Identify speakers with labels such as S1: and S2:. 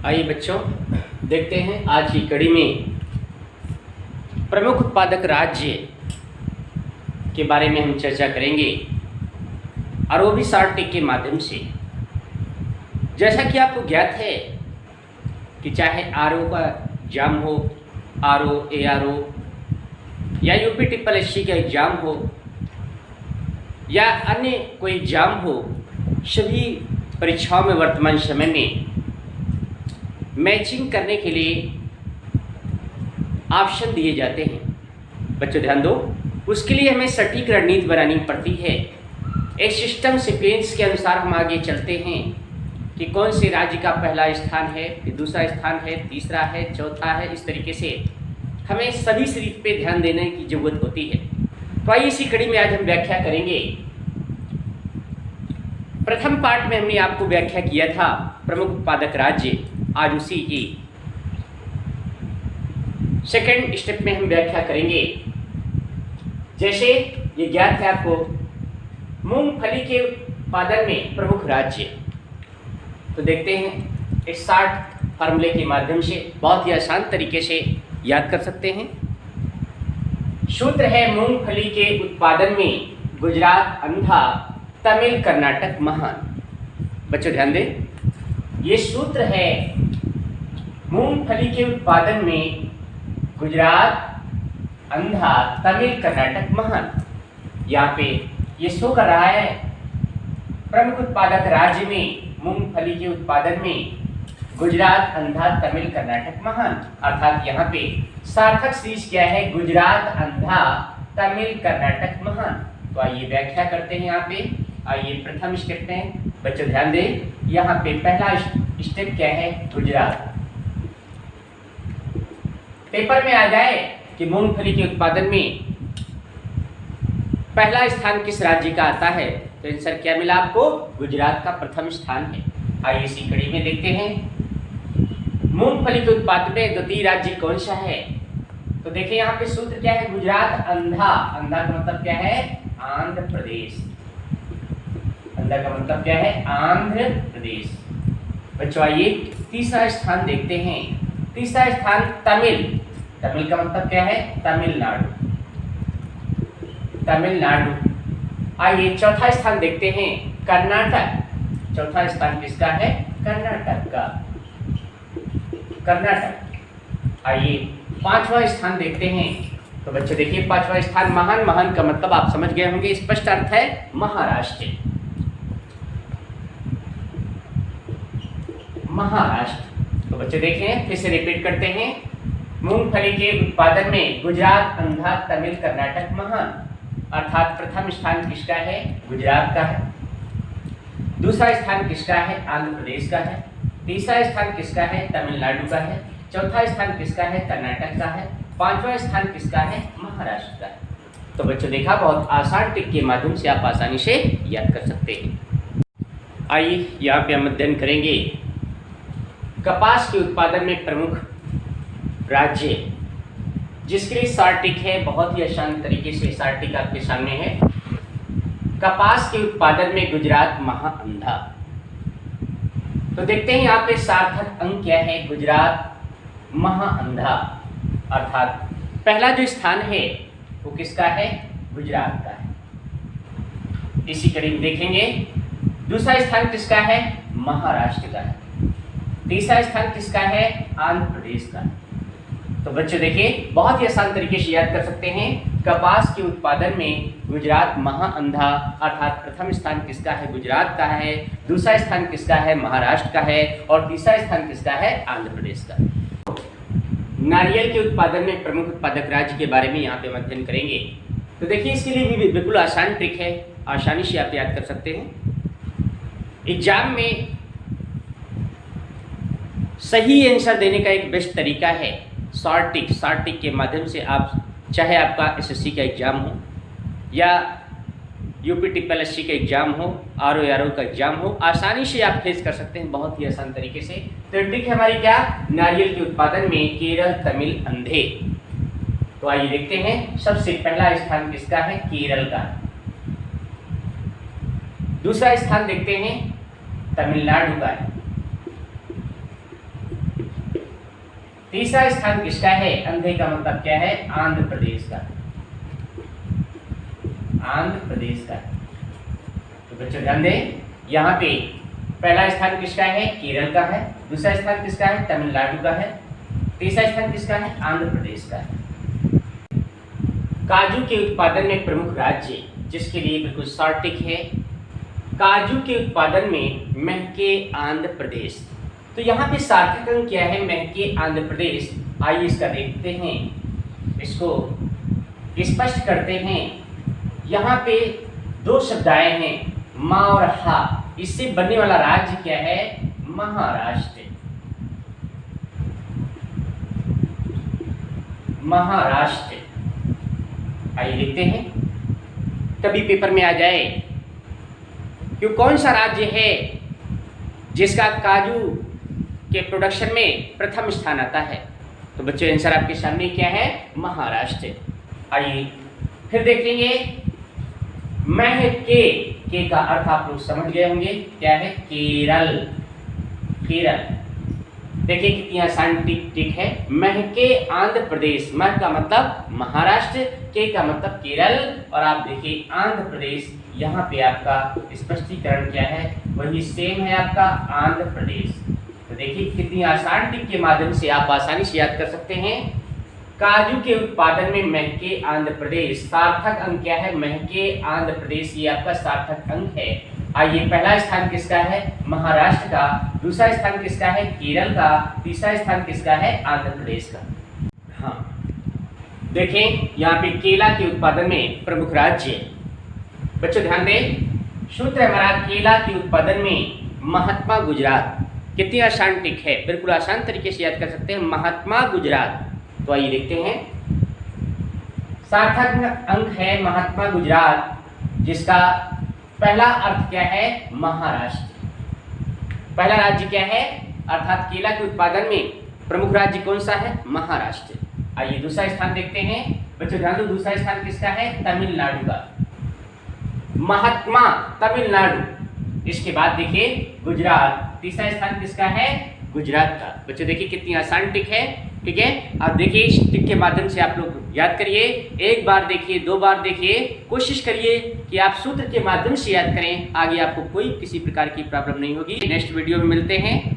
S1: आइए बच्चों, देखते हैं आज की कड़ी में प्रमुख उत्पादक राज्य के बारे में हम चर्चा करेंगे और वो भी शॉर्ट टिक के माध्यम से। जैसा कि आपको ज्ञात है कि चाहे आरओ का एग्जाम हो, आरओ, एआरओ या यूपी ट्रिपल एससी का एग्ज़ाम हो या अन्य कोई एग्ज़ाम हो, सभी परीक्षाओं में वर्तमान समय में मैचिंग करने के लिए ऑप्शन दिए जाते हैं। बच्चों ध्यान दो, उसके लिए हमें सटीक रणनीति बनानी पड़ती है। एक सिस्टम सीक्वेंस के अनुसार हम आगे चलते हैं कि कौन से राज्य का पहला स्थान है, दूसरा स्थान है, तीसरा है, चौथा है। इस तरीके से हमें सभी सिर्फ पे ध्यान देने की जरूरत होती है। तो आइए इसी कड़ी में आज हम व्याख्या करेंगे। प्रथम पार्ट में हमने आपको व्याख्या किया था प्रमुख उत्पादक राज्य, आज उसी की सेकेंड स्टेप में हम व्याख्या करेंगे। जैसे ये ज्ञात है आपको, मूंगफली के उत्पादन में प्रमुख राज्य। तो देखते हैं इस शॉर्ट फार्मूले के माध्यम से बहुत ही आसान तरीके से याद कर सकते हैं। सूत्र है मूंगफली के उत्पादन में गुजरात अंधा, तमिल कर्नाटक महान। बच्चों ध्यान दें, ये सूत्र है मूंगफली के उत्पादन में गुजरात अंधा, तमिल कर्नाटक महान। यहाँ पे ये शो कर रहा है प्रमुख उत्पादक राज्य में मूंगफली के उत्पादन में गुजरात अंधा, तमिल कर्नाटक महान। अर्थात यहाँ पे सार्थक चीज क्या है? गुजरात अंधा, तमिल कर्नाटक महान। तो आइए व्याख्या करते हैं। यहाँ पे आइए प्रथम स्टेप में बच्चों ध्यान दें, यहाँ पे पहला स्टेप क्या है? गुजरात। पेपर में आ जाए कि मूंगफली के उत्पादन में पहला स्थान किस राज्य का आता है, तो आंसर क्या मिला आपको? गुजरात का प्रथम स्थान है। आइए इसी कड़ी में देखते हैं मूंगफली के उत्पादन में द्वितीय राज्य कौन सा है। तो देखिए यहाँ पे सूत्र क्या है? गुजरात अंधा। अंधा का मतलब क्या है? आंध्र प्रदेश। अंधा का मतलब क्या है? आंध्र प्रदेश। बच्चों आइए तीसरा स्थान देखते हैं। तीसरा स्थान तमिल। तमिल का मतलब क्या है? तमिलनाडु। तमिलनाडु। आइए चौथा स्थान देखते हैं, कर्नाटक। चौथा स्थान किसका है? कर्नाटक का। कर्नाटक। आइए पांचवा स्थान देखते हैं। तो बच्चों देखिए पांचवा स्थान महान। महान का मतलब आप समझ गए होंगे, स्पष्ट अर्थ है महाराष्ट्र। महाराष्ट्र। तो बच्चे देखें, फिर से रिपीट करते हैं। मूंगफली के उत्पादन में गुजरात अंधा, तमिल कर्नाटक महान। अर्थात प्रथम स्थान किसका है? गुजरात का है। दूसरा स्थान किसका है? आंध्र प्रदेश का है। तीसरा स्थान किसका है? तमिलनाडु का है। चौथा स्थान किसका है? कर्नाटक का है। पांचवा स्थान किसका है? महाराष्ट्र का है। तो बच्चों देखा, बहुत आसान ट्रिक के माध्यम से आप आसानी से याद कर सकते हैं। आइए यहाँ पे हम अध्ययन करेंगे कपास के उत्पादन में प्रमुख राज्य, जिसके लिए शॉर्ट टिक है। बहुत ही आसान तरीके से शॉर्ट टिक आपके सामने है। कपास के उत्पादन में गुजरात महाअंधा। तो देखते हैं यहाँ पे सार्थक अंक क्या है? गुजरात महाअंधा। अर्थात पहला जो स्थान है वो किसका है? गुजरात का है। इसी कड़ी में देखेंगे दूसरा स्थान किसका है? महाराष्ट्र का है। तीसरा स्थान किसका है? आंध्र प्रदेश का। तो बच्चों देखिए, बहुत ही आसान तरीके से याद कर सकते हैं। कपास के उत्पादन में गुजरात महाअंधा। अर्थात प्रथम स्थान किसका है? गुजरात का है। दूसरा स्थान किसका है? महाराष्ट्र का है। और तीसरा स्थान किसका है? आंध्र प्रदेश का। नारियल के उत्पादन में प्रमुख उत्पादक राज्य के बारे में यहाँ पे हम अध्ययन करेंगे। तो देखिए इसके लिए भी बिल्कुल आसान ट्रिक है, आसानी से आप याद कर सकते हैं। एग्जाम में सही आंसर देने का एक बेस्ट तरीका है शॉर्ट टिक। शॉर्ट टिक के माध्यम से आप, चाहे आपका एसएससी का एग्ज़ाम हो या यूपी ट्रिपल एससी का एग्ज़ाम हो, आरओ का एग्ज़ाम हो, आसानी से आप फेस कर सकते हैं बहुत ही आसान तरीके से। तो ट्रिक है हमारी क्या? नारियल के उत्पादन में केरल, तमिल अंधे। तो आइए देखते हैं, सबसे पहला स्थान किसका है? केरल का। दूसरा स्थान देखते हैं, तमिलनाडु का है। तीसरा स्थान किसका है? अंधे का मतलब क्या है? आंध्र प्रदेश का, आंध्र प्रदेश का। तो बच्चों ध्यान दें, यहाँ पे पहला स्थान किसका है? केरल का है। दूसरा स्थान किसका है? तमिलनाडु का है। तीसरा स्थान किसका है? आंध्र प्रदेश का है। काजू के उत्पादन में प्रमुख राज्य, जिसके लिए बिल्कुल शॉर्ट टिक है, काजू के उत्पादन में महके आंध्र प्रदेश। तो यहाँ पे सार्थक अंक क्या है? महके आंध्र प्रदेश। आइए इसका देखते हैं, इसको स्पष्ट करते हैं। यहाँ पे दो शब्द आए हैं, मा और हा, इससे बनने वाला राज्य क्या है? महाराष्ट्र। महाराष्ट्र। आइए देखते हैं, तभी पेपर में आ जाए कि कौन सा राज्य है जिसका काजू के प्रोडक्शन में प्रथम स्थान आता है। तो बच्चों आंसर आपके सामने क्या है? महाराष्ट्र। आइए फिर देखेंगे, महके के का अर्थ आप लोग समझ गए होंगे, क्या है? केरल। केरल। देखिए कितनी आसान टिक है। महके आंध्र प्रदेश, मह का मतलब महाराष्ट्र, के का मतलब केरल, और आप देखिए आंध्र प्रदेश। यहाँ पे आपका स्पष्टीकरण क्या है? वही सेम है आपका आंध्र प्रदेश। तो देखिए कितनी आसान टिक के माध्यम से आप आसानी से याद कर सकते हैं। काजू के उत्पादन में महके आंध्र प्रदेश, सार्थक अंक क्या है? महके आंध्र प्रदेश, ये आपका सार्थक अंक है। आइए पहला स्थान किसका है? महाराष्ट्र का। दूसरा स्थान किसका है? केरल का। तीसरा स्थान किसका है? आंध्र प्रदेश का। हाँ देखें, यहाँ पे केला के उत्पादन में प्रमुख राज्य। बच्चों ध्यान दें, सूत्र हमारा केला के उत्पादन में महात्मा गुजरात। कितनी आसान टिक है, बिल्कुल आसान तरीके से याद कर सकते हैं, महात्मा गुजरात। तो आइए देखते हैं, सार्थक अंक है महात्मा गुजरात, जिसका पहला अर्थ क्या है? महाराष्ट्र। पहला राज्य क्या है? अर्थात केला के उत्पादन में प्रमुख राज्य कौन सा है? महाराष्ट्र। आइए दूसरा स्थान देखते हैं। बच्चों ध्यान दो, दूसरा स्थान किसका है? तमिलनाडु का। महात्मा तमिलनाडु। इसके बाद देखिए गुजरात। तीसरा स्थान किसका है? गुजरात का। बच्चों देखिए कितनी आसान टिक है, ठीक है। अब देखिए इस टिक के माध्यम से आप लोग याद करिए, एक बार देखिए, दो बार देखिए, कोशिश करिए कि आप सूत्र के माध्यम से याद करें। आगे आपको कोई किसी प्रकार की प्रॉब्लम नहीं होगी। नेक्स्ट वीडियो में मिलते हैं।